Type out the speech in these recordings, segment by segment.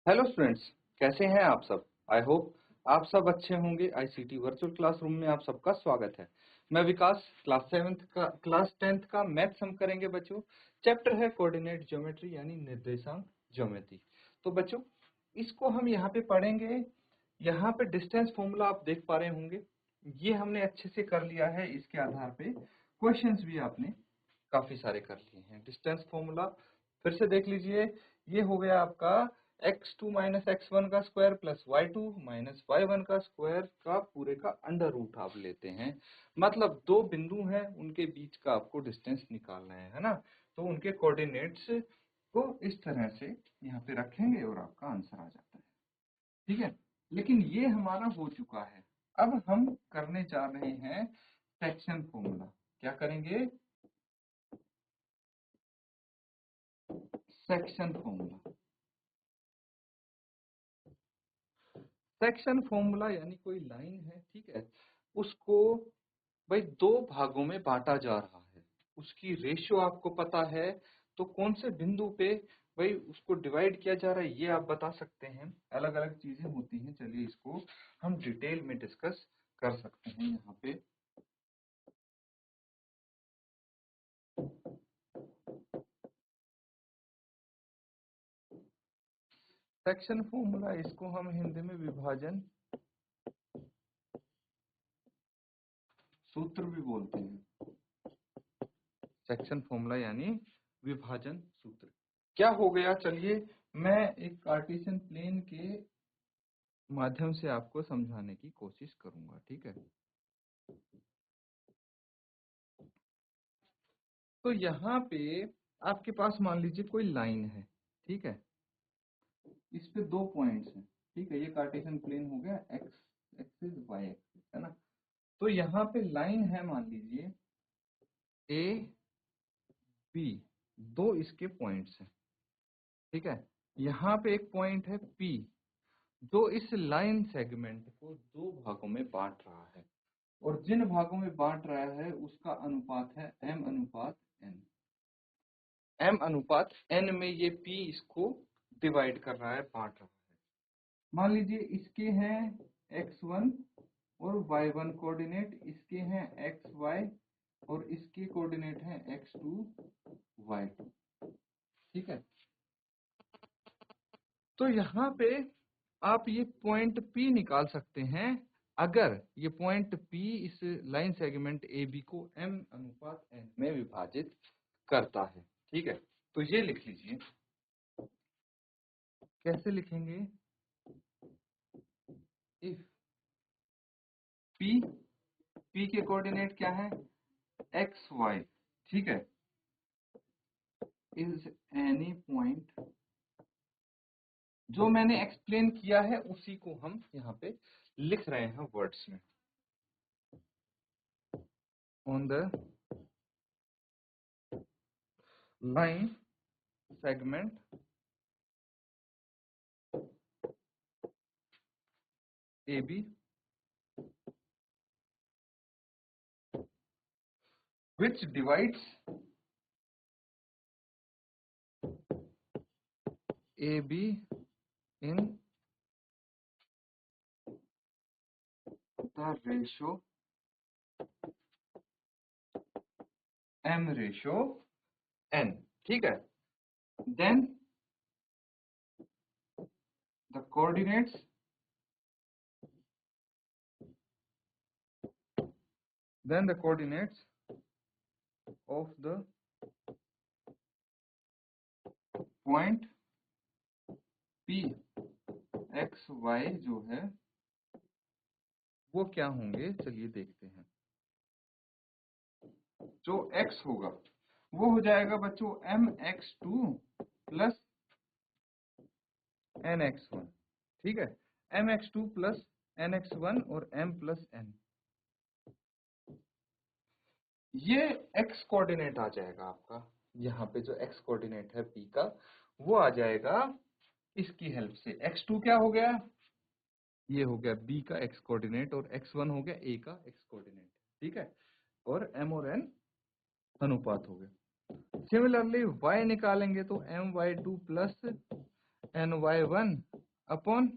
Hello students, कैसे हैं आप सब। आई होप आप सब अच्छे होंगे। आईसीटी वर्चुअल क्लासरूम में आप सबका स्वागत है। मैं विकास, क्लास टेंथ का मैथ्स हम करेंगे बच्चों। चैप्टर है कोऑर्डिनेट ज्योमेट्री यानी निर्देशांक ज्योमेट्री। तो बच्चों इसको हम यहाँ पे पढ़ेंगे। यहाँ पे डिस्टेंस फॉर्मूला आप देख पा रहे होंगे, ये हमने अच्छे से कर लिया है। इसके आधार पे क्वेश्चंस भी आपने काफी सारे कर लिए हैं। डिस्टेंस फॉर्मूला फिर से देख लीजिए। ये हो गया आपका x2 माइनस x1 का square plus y2 minus y1 का स्क्वायर का पूरे का अंडर रूट आप लेते हैं। मतलब दो बिंदु हैं, उनके बीच का आपको डिस्टेंस निकालना है ना। तो उनके कोऑर्डिनेट्स को इस तरह से यहाँ पे रखेंगे और आपका आंसर आ जाता है। ठीक है, लेकिन ये हमारा हो चुका है। अब हम करने जा रहे हैं सेक्शन फॉर्मूला। क्या करेंगे? Section formula. सेक्शन फॉर्मूला यानी कोई लाइन है, ठीक है, उसको भाई दो भागों में बांटा जा रहा है। उसकी रेशियो आपको पता है, तो कौन से बिंदु पे भाई उसको डिवाइड किया जा रहा है ये आप बता सकते हैं। अलग अलग चीजें होती हैं, चलिए इसको हम डिटेल में डिस्कस कर सकते हैं यहाँ पे। सेक्शन फॉर्मूला, इसको हम हिंदी में विभाजन सूत्र भी बोलते हैं। सेक्शन फॉर्मूला यानी विभाजन सूत्र। क्या हो गया, चलिए मैं एक कार्टेशियन प्लेन के माध्यम से आपको समझाने की कोशिश करूंगा, ठीक है। तो यहाँ पे आपके पास मान लीजिए कोई लाइन है, ठीक है। इस पे दो पॉइंट्स हैं, ठीक है। ये कार्टेशियन प्लेन हो गया, एक्स एक्सिस वाई एक्सिस, है ना। तो यहाँ पे लाइन है, मान लीजिए ए बी, दो इसके पॉइंट्स हैं, ठीक है। यहाँ पे एक पॉइंट है पी, जो इस लाइन सेगमेंट को दो भागों में बांट रहा है। और जिन भागों में बांट रहा है उसका अनुपात है m अनुपात n। m अनुपात n में ये p इसको डिवाइड कर रहा है, बांट रहा है। मान लीजिए इसके हैं x1 और y1 कोऑर्डिनेट, इसके हैं xy और इसके कोऑर्डिनेट हैं x2 y2, ठीक है। तो यहाँ पे आप ये पॉइंट P निकाल सकते हैं अगर ये पॉइंट P इस लाइन सेगमेंट AB को m अनुपात n में विभाजित करता है, ठीक है। तो ये लिख लीजिए। कैसे लिखेंगे? इफ P के कोऑर्डिनेट क्या है? x y, ठीक है, इज एनी पॉइंट, जो मैंने एक्सप्लेन किया है उसी को हम यहाँ पे लिख रहे हैं वर्ड्स में। On the line segment AB which divides AB in the ratio M ratio N, ठीक है। Then the coordinates of the point P x y जो है वो क्या होंगे, चलिए देखते हैं। जो x होगा वो हो जाएगा बच्चों mx2 प्लस nx1, ठीक है। mx2 प्लस nx1 और m प्लस n, ये x कोऑर्डिनेट आ जाएगा आपका। यहाँ पे जो x कोऑर्डिनेट है p का वो आ जाएगा इसकी हेल्प से। x2 क्या हो गया? ये हो गया b का x कोऑर्डिनेट और x1 हो गया a का x कोऑर्डिनेट, ठीक है। और m और n अनुपात हो गया। सिमिलरली y निकालेंगे तो my2 plus ny1 upon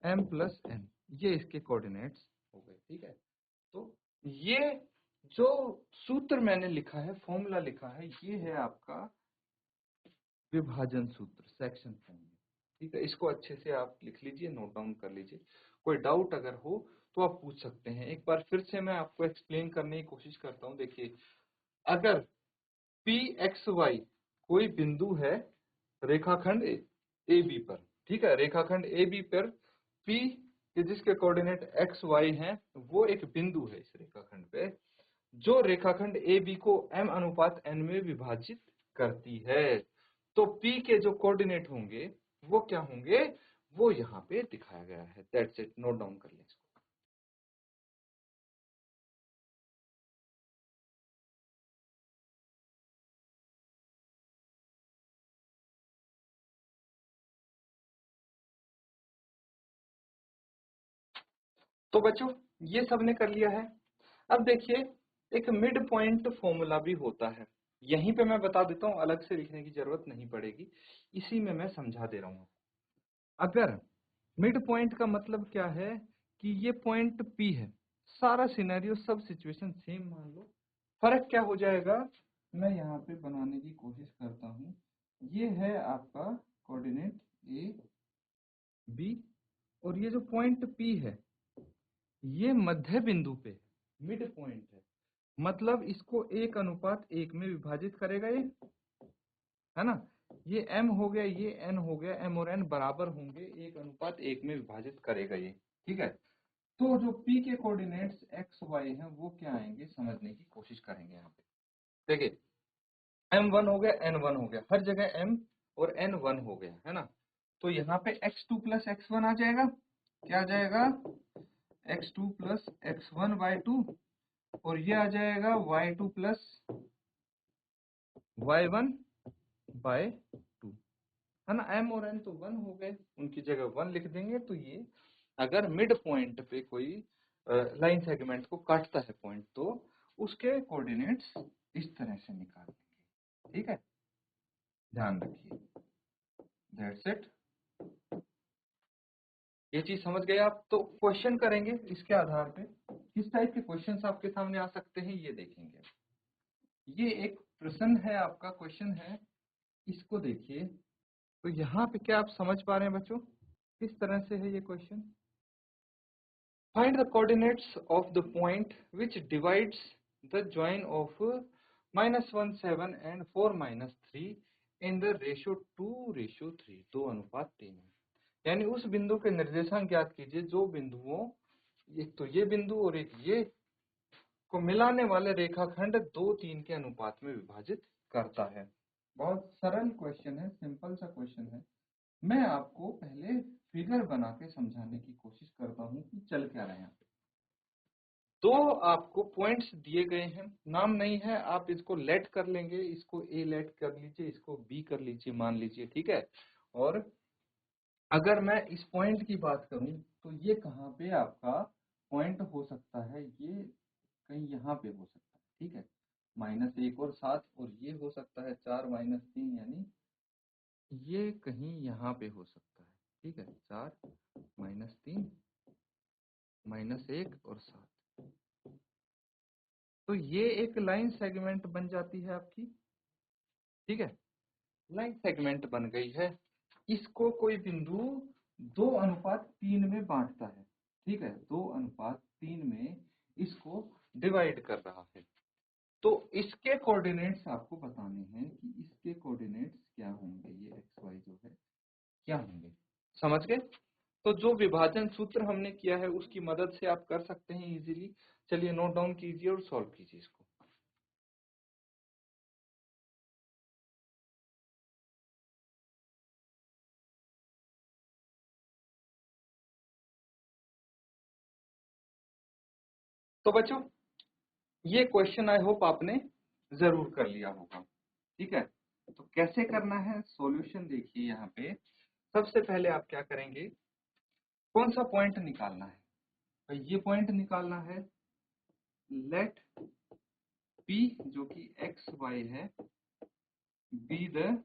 m plus n, ये इसके कोऑर्डिनेट्स हो गए। ठीक है, तो ये जो सूत्र मैंने लिखा है, फॉर्मूला लिखा है, ये है आपका विभाजन सूत्र, सेक्शन फॉर्मूला। ठीक है, इसको अच्छे से आप लिख लीजिए, नोट डाउन कर लीजिए। कोई डाउट अगर हो तो आप पूछ सकते हैं। एक बार फिर से मैं आपको एक्सप्लेन करने की कोशिश करता हूँ। देखिए, अगर पी एक्स वाई कोई बिंदु है रेखाखंड ए बी पर, ठीक है, रेखाखंड ए बी पर पी के जिसके कोऑर्डिनेट एक्स वाई हैं, वो एक बिंदु है इस रेखाखंड पे, जो रेखाखंड ए बी को m अनुपात n में विभाजित करती है। तो p के जो कोऑर्डिनेट होंगे वो क्या होंगे, वो यहाँ पे दिखाया गया है। दैट्स इट, नोट डाउन कर लें इसको। तो बच्चों, ये सबने कर लिया है। अब देखिए, एक मिड पॉइंट फॉर्मूला भी होता है। यहीं पे मैं बता देता हूँ, अलग से लिखने की जरूरत नहीं पड़ेगी, इसी में मैं समझा दे रहा हूँ। अगर मिड पॉइंट का मतलब क्या है कि ये पॉइंट P है, सारा सिनेरियो सब सिचुएशन सेम मान लो, फर्क क्या हो जाएगा, मैं यहाँ पे बनाने की कोशिश करता हूँ। ये है आपका कोऑर्डिनेट ए बी, और ये जो पॉइंट P है ये मध्य बिंदु पे मिड पॉइंट है, मतलब इसको 1:1 में विभाजित करेगा ये, है ना। ये m हो गया, ये n हो गया, m और n बराबर होंगे, 1:1 में विभाजित करेगा ये। ठीक है, तो जो p के कोऑर्डिनेट्स x y हैं वो क्या आएंगे, समझने की कोशिश करेंगे। यहाँ पे देखिए, m1 हो गया, n1 हो गया, हर जगह m और n1 हो गया, है ना। तो यहाँ पे x2 प्लस x1 आ जाएगा। क्या आ जाएगा, x2 प्लस x1/2, और ये आ जाएगा y2 प्लस y1/2, है ना। m और n तो 1 हो गए, उनकी जगह 1 लिख देंगे। तो ये अगर मिड पॉइंट पे कोई लाइन सेगमेंट को काटता है पॉइंट, तो उसके कोऑर्डिनेट्स इस तरह से निकाल देंगे। ठीक है, ध्यान रखिए। दैट्स इट, ये चीज समझ गए आप। तो क्वेश्चन करेंगे इसके आधार पे, किस टाइप के क्वेश्चंस आपके सामने आ सकते हैं ये देखेंगे। ये एक प्रश्न है, आपका क्वेश्चन है, इसको देखिए। तो यहाँ पे क्या आप समझ पा रहे हैं बच्चों, किस तरह से है ये question. Find the coordinates of the point which divides the join of -1 7 and 4 - 3 in the ratio 2:3, 2:3 में। यानी उस बिंदु के निर्देशांक ज्ञात कीजिए जो बिंदुओं, एक तो ये बिंदु और एक ये, को मिलाने वाले रेखाखंड 2:3 के अनुपात में विभाजित करता है। बहुत सरल क्वेश्चन है, सिंपल सा क्वेश्चन है। मैं आपको पहले फिगर बना के समझाने की कोशिश करता हूँ कि चल क्या रहा है यहाँ पे। दो आपको पॉइंट्स दिए गए हैं, नाम नहीं है, आप इसको लेट कर लेंगे, इसको ए लेट कर लीजिए, इसको बी कर लीजिए, मान लीजिए। ठीक है, और अगर मैं इस पॉइंट की बात करूं तो ये कहाँ पे आपका पॉइंट हो सकता है, ये कहीं यहाँ पे हो सकता है। ठीक है, -1 और 7, और ये हो सकता है 4 - 3, यानी ये कहीं यहाँ पे हो सकता है। ठीक है, 4 - 3 -1 और 7, तो ये एक लाइन सेगमेंट बन जाती है आपकी। ठीक है, लाइन सेगमेंट बन गई है। इसको कोई बिंदु 2:3 में बांटता है। ठीक है, 2:3 में इसको डिवाइड कर रहा है। तो इसके कोऑर्डिनेट्स आपको बताने हैं कि इसके कोऑर्डिनेट्स क्या होंगे, ये एक्स वाई जो है क्या होंगे। समझ गए। तो जो विभाजन सूत्र हमने किया है उसकी मदद से आप कर सकते हैं इजीली। चलिए नोट डाउन कीजिए और सॉल्व कीजिए इसको। तो बच्चों, ये क्वेश्चन आई होप आपने जरूर कर लिया होगा। ठीक है, तो कैसे करना है सॉल्यूशन देखिए। यहाँ पे सबसे पहले आप क्या करेंगे, कौन सा पॉइंट निकालना है, तो ये पॉइंट निकालना है। लेट P जो कि एक्स वाई है बी द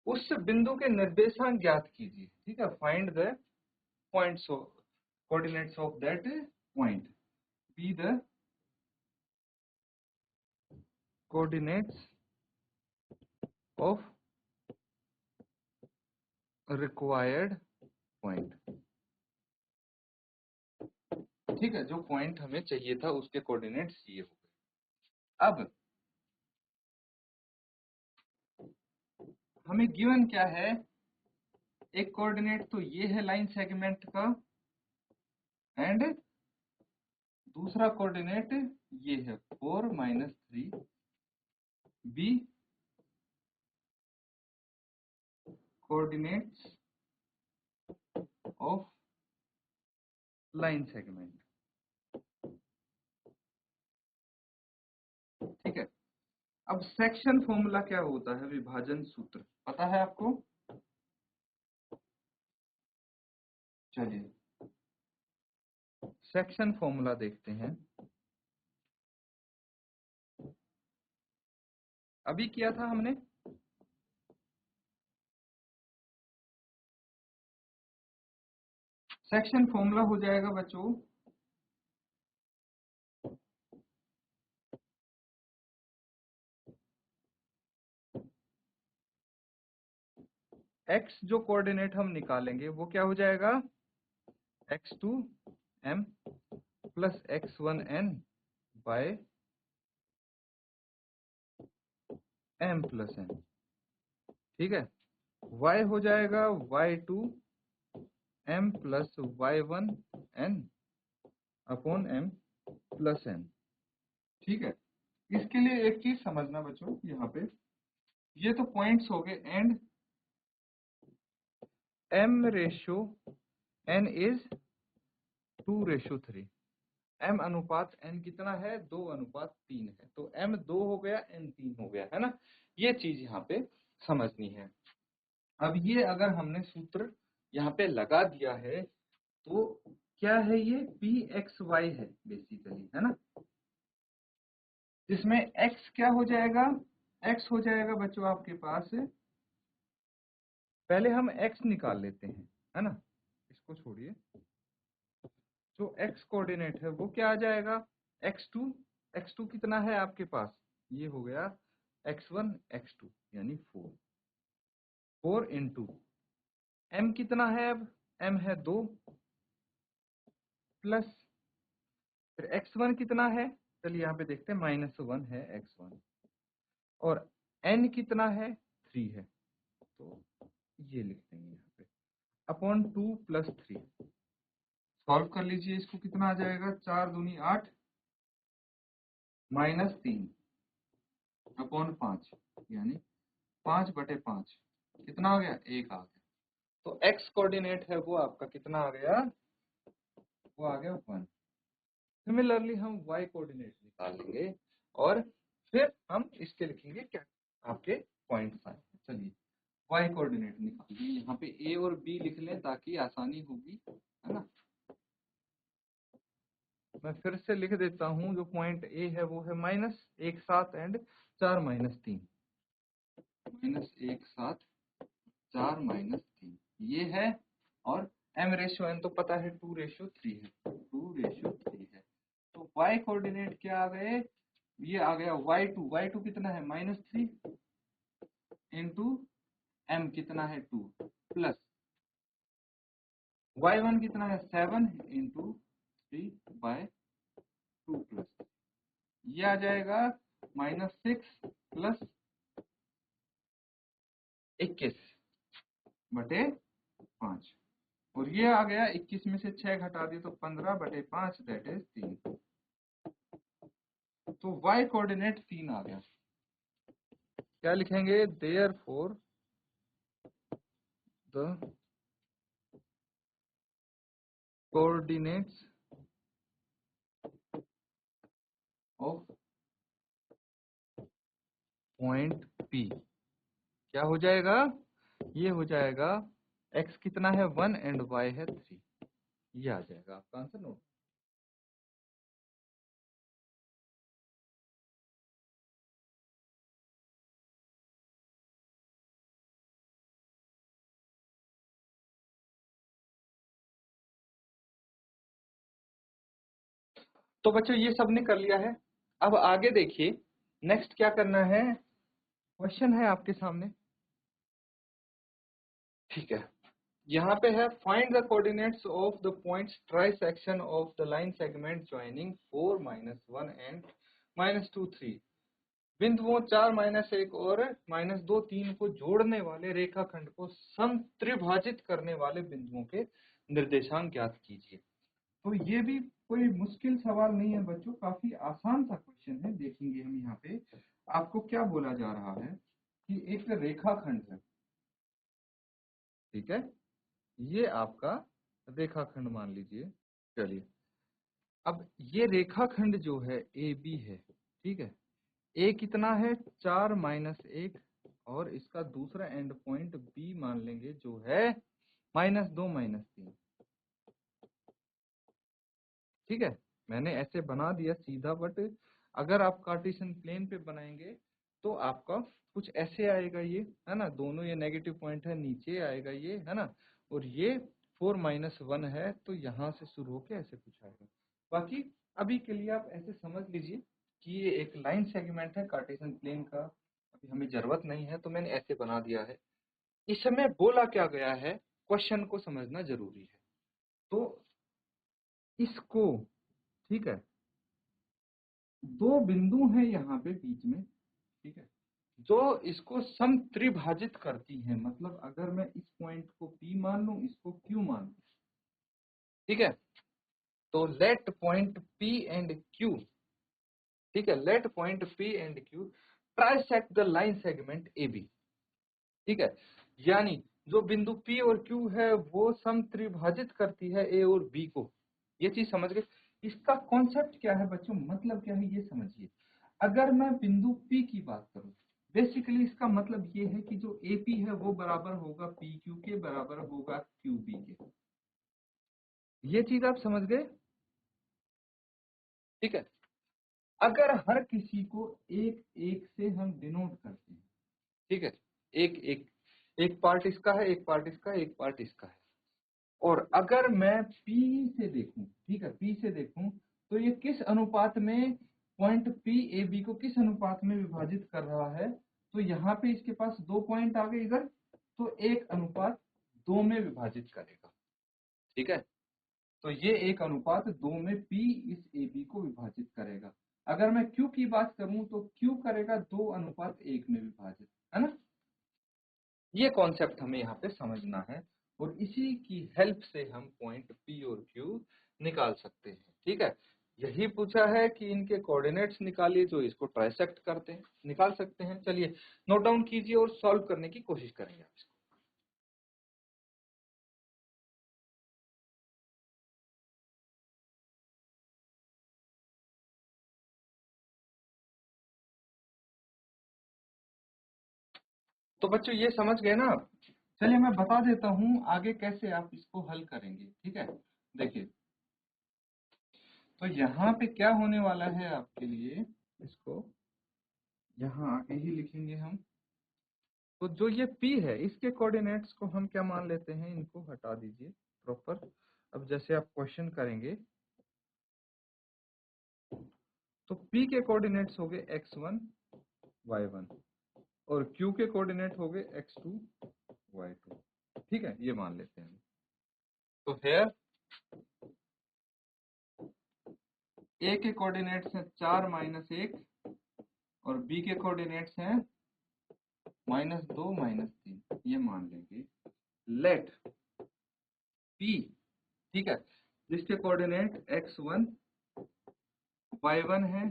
उस बिंदु के निर्देशांक ज्ञात कीजिए। ठीक है, find the points of coordinates of that point, be the coordinates of required point. ठीक है, जो पॉइंट हमें चाहिए था उसके कोऑर्डिनेट्स ये हो गए। अब हमें गिवन क्या है, एक कोऑर्डिनेट तो ये है लाइन सेगमेंट का, एंड दूसरा कोऑर्डिनेट ये है 4 - 3, B coordinates of line segment. ठीक है, अब सेक्शन फॉर्मूला क्या होता है, विभाजन सूत्र पता है आपको? चलिए सेक्शन फॉर्मूला देखते हैं। अभी किया था हमने, सेक्शन फॉर्मूला हो जाएगा बच्चों x जो कोऑर्डिनेट हम निकालेंगे वो क्या हो जाएगा, x2m plus x1n by m plus n। ठीक है, y हो जाएगा y2m plus y1n upon m plus n। ठीक है, इसके लिए एक चीज समझना बच्चों, यहाँ पे ये तो पॉइंट्स हो गए, and m ratio n is 2:3। m अनुपात n कितना है, 2:3 है, तो m 2 हो गया, n 3 हो गया, है ना। ये चीज यहाँ पे समझनी है। अब ये अगर हमने सूत्र यहाँ पे लगा दिया है तो क्या है, ये pxy है बेसिकली, है ना, जिसमें x क्या हो जाएगा, x हो जाएगा बच्चों आपके पास, पहले हम x निकाल लेते हैं, है ना, इसको छोड़िए, जो x कोऑर्डिनेट है वो क्या आ जाएगा, x2, x2 कितना है आपके पास, ये हो गया x1 x2 यानी 4 इंटू m कितना है, अब m है 2 प्लस फिर x1 कितना है, चलिए यहाँ पे देखते हैं, -1 है x1, और n कितना है 3 है, तो ये लिख देंगे यहाँ पे अपॉन 2 + 3। सॉल्व कर लीजिए इसको, कितना आ जाएगा, 4 दूनी 8 -3 अपॉन 5 यानी 5/5 कितना आ गया, 1 आ गया। तो x कोऑर्डिनेट है वो आपका कितना आ गया, वो आ गया 1। सिमिलरली हम y कोऑर्डिनेट निकाल लेंगे और फिर हम इसके लिखेंगे क्या आपके पॉइंट्स आए। चलिए y कोऑर्डिनेट निकालिए, यहाँ पे a और b लिख लें ताकि आसानी होगी, है ना। मैं फिर से लिख देता हूँ, जो पॉइंट a है वो है -1 7 एंड 4 -3, -1 7 4 -3 ये है, और m रेशो n तो पता है 2:3 है, 2:3 है। तो y कोऑर्डिनेट क्या आ गए, ये आ गया y2 कितना है -3 इंटू m कितना है 2 प्लस y1 कितना है 7 इंटू 3/2 प्लस ये आ जाएगा -6 प्लस 21/5, और ये आ गया 21 में से 6 घटा दिए तो 15/5 दैट इज 3। तो y कोऑर्डिनेट 3 आ गया। क्या लिखेंगे, therefore the coordinates of point P क्या हो जाएगा, ये हो जाएगा x कितना है 1 एंड y है 3, ये आ जाएगा आपका आंसर। नोट तो बच्चों ये सबने कर लिया है। अब आगे देखिए नेक्स्ट क्या करना है, क्वेश्चन है आपके सामने, ठीक है। यहाँ पे है find the coordinates of the points trisection of the line segment joining 4 -1 and -2 3। बिंदुओं 4 -1 और -2 3 को जोड़ने वाले रेखाखंड को समत्रिभाजित करने वाले बिंदुओं के निर्देशांक ज्ञात कीजिए। तो ये भी कोई मुश्किल सवाल नहीं है बच्चों, काफी आसान सा क्वेश्चन है। देखेंगे हम यहाँ पे आपको क्या बोला जा रहा है कि एक रेखाखंड है, ठीक है, ये आपका रेखाखंड मान लीजिए। चलिए अब ये रेखाखंड जो है ए बी है, ठीक है, ए कितना है 4 -1 और इसका दूसरा एंड पॉइंट बी मान लेंगे जो है -2 -3, ठीक है। मैंने ऐसे बना दिया सीधा, बट अगर आप कार्टेशियन प्लेन पे बनाएंगे तो आपका कुछ ऐसे आएगा, ये है ना, दोनों ये नेगेटिव पॉइंट है, नीचे आएगा ये, है ना, और ये 4 -1 है तो यहाँ से शुरू होके ऐसे कुछ आएगा। बाकी अभी के लिए आप ऐसे समझ लीजिए कि ये एक लाइन सेगमेंट है कार्टेशियन प्लेन का, अभी हमें जरूरत नहीं है तो मैंने ऐसे बना दिया है। इसमें बोला क्या गया है, क्वेश्चन को समझना जरूरी है। तो इसको, ठीक है, दो बिंदु हैं यहाँ पे बीच में, ठीक है, जो इसको समत्रिभाजित करती हैं। मतलब अगर मैं इस पॉइंट को P मान लूं, इसको Q मान लूं, ठीक है, तो let point P and Q, ठीक है, let point P and Q trisect the line segment AB, ठीक है। यानी जो बिंदु P और Q है वो समत्रिभाजित करती है A और B को। ये चीज समझ गए। इसका कॉन्सेप्ट क्या है बच्चों, मतलब क्या है ये समझिए। अगर मैं बिंदु P की बात करूं, बेसिकली इसका मतलब ये है कि जो AP है वो बराबर होगा PQ के, बराबर होगा QB के। ये चीज आप समझ गए, ठीक है। अगर हर किसी को एक एक से हम डिनोट करते हैं, ठीक है, एक एक, एक पार्ट इसका है, एक पार्ट इसका है, एक पार्ट इसका है, और अगर मैं P से देखूं, ठीक है, P से देखूं तो ये किस अनुपात में पॉइंट P ए बी को किस अनुपात में विभाजित कर रहा है, तो यहाँ पे इसके पास दो पॉइंट आ गए इधर, तो 1:2 में विभाजित करेगा, ठीक है। तो ये 1:2 में P इस ए बी को विभाजित करेगा। अगर मैं Q की बात करूं तो Q करेगा 2:1 में विभाजित, है ना। ये कॉन्सेप्ट हमें यहाँ पे समझना है और इसी की हेल्प से हम पॉइंट P और Q निकाल सकते हैं, ठीक है। यही पूछा है कि इनके कोऑर्डिनेट्स निकालिए जो इसको ट्राइसेक्ट करते हैं, निकाल सकते हैं। चलिए नोट डाउन कीजिए और सॉल्व करने की कोशिश करेंगे आप इसको। तो बच्चों ये समझ गए ना आप। चलिए मैं बता देता हूँ आगे कैसे आप इसको हल करेंगे, ठीक है। देखिए तो यहाँ पे क्या होने वाला है आपके लिए, इसको यहाँ आगे ही लिखेंगे हम। तो जो ये P है इसके कोऑर्डिनेट्स को हम क्या मान लेते हैं, इनको हटा दीजिए प्रॉपर। अब जैसे आप क्वेश्चन करेंगे तो P के कोऑर्डिनेट्स हो गए x1 y1 और Q के कोऑर्डिनेट हो गए x2 y2, ठीक है, ये मान लेते हैं। तो हेयर A के कोऑर्डिनेट्स हैं 4 -1 और B के कोऑर्डिनेट्स हैं -2 -3, ये मान लेंगे। लेट P, ठीक है, जिसके कोऑर्डिनेट x1 y1 है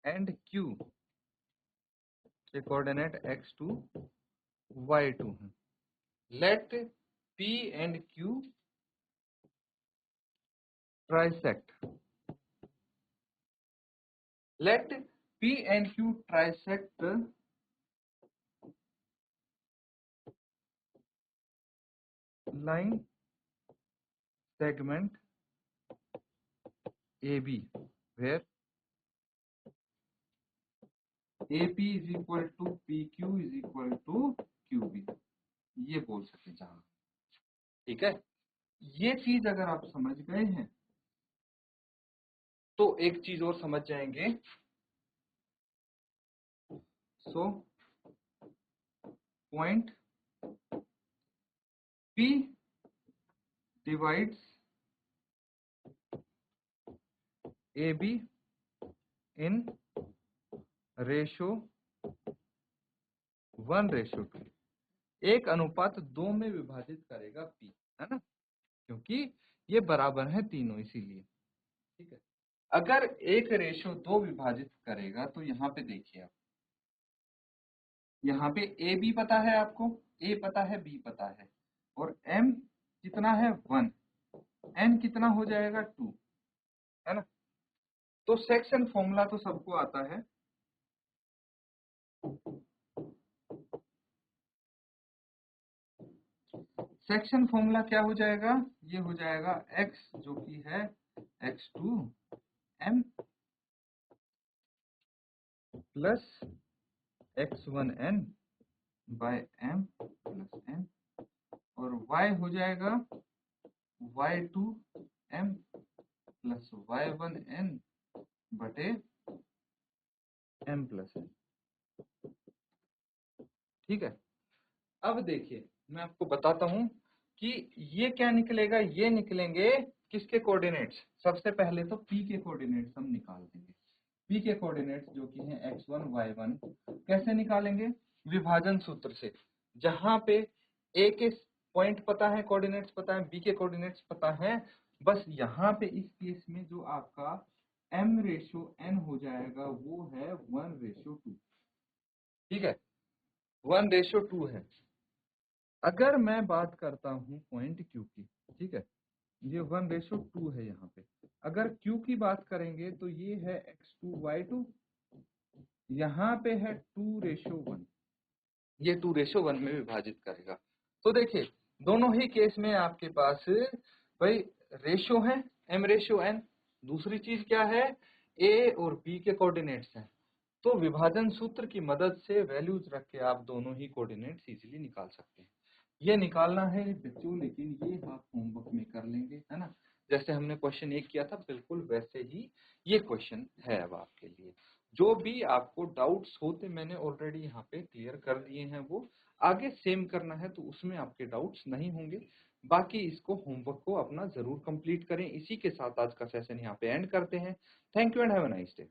एंड Q के कोऑर्डिनेट x2 y2 है। Let P and Q trisect, let P and Q trisect line segment AB where AP is equal to PQ is equal to QB, ये बोल सके जहां, ठीक है। ये चीज अगर आप समझ गए हैं तो एक चीज और समझ जाएंगे। So point P divides AB in ratio 1:2, 1:2 में विभाजित करेगा P, है ना, क्योंकि ये बराबर है तीनों, इसीलिए। ठीक है, अगर 1:2 विभाजित करेगा तो यहाँ पे देखिए आप, यहाँ पे ए बी पता है आपको, ए पता है, बी पता है, और एम कितना है 1, एन कितना हो जाएगा 2, है ना। तो सेक्शन फॉर्मूला तो सबको आता है, सेक्शन फॉर्मूला क्या हो जाएगा, ये हो जाएगा x जो कि है x2 m plus x1n by m plus n, और y हो जाएगा y2 m प्लस y1n बटे m प्लस n। ठीक है, अब देखिए मैं आपको बताता हूं कि ये क्या निकलेगा, ये निकलेंगे किसके कोऑर्डिनेट्स। सबसे पहले तो p के कोऑर्डिनेट्स हम निकाल देंगे। p के कोऑर्डिनेट्स जो कि हैं x1 y1, कैसे निकालेंगे, विभाजन सूत्र से। जहां पे a के पॉइंट पता है, कोऑर्डिनेट्स पता है, b के कोऑर्डिनेट्स पता है, बस यहाँ पे इस केस में जो आपका m/n हो जाएगा वो है 1:2। ठीक है, 1:2 है। अगर मैं बात करता हूं पॉइंट क्यू की, ठीक है, ये 1:2 है यहाँ पे। अगर क्यू की बात करेंगे तो ये है x2 y2, यहाँ पे है 2:1, ये 2:1 में विभाजित करेगा। तो देखिए दोनों ही केस में आपके पास भाई रेशो है m/n, दूसरी चीज क्या है, a और b के कोऑर्डिनेट्स हैं। तो विभाजन सूत्र की मदद से वैल्यूज रख के आप दोनों ही कोऑर्डिनेट्स इजीली निकाल सकते हैं। ये निकालना है बच्चों, लेकिन ये आप होमवर्क में कर लेंगे, है ना। जैसे हमने क्वेश्चन 1 किया था बिल्कुल वैसे ही ये क्वेश्चन है अब आपके लिए। जो भी आपको डाउट्स होते मैंने ऑलरेडी यहाँ पे क्लियर कर दिए हैं, वो आगे सेम करना है तो उसमें आपके डाउट्स नहीं होंगे। बाकी इसको होमवर्क को अपना जरूर कंप्लीट करें। इसी के साथ आज का सेशन यहाँ पे एंड करते हैं। Thank you and have a nice day.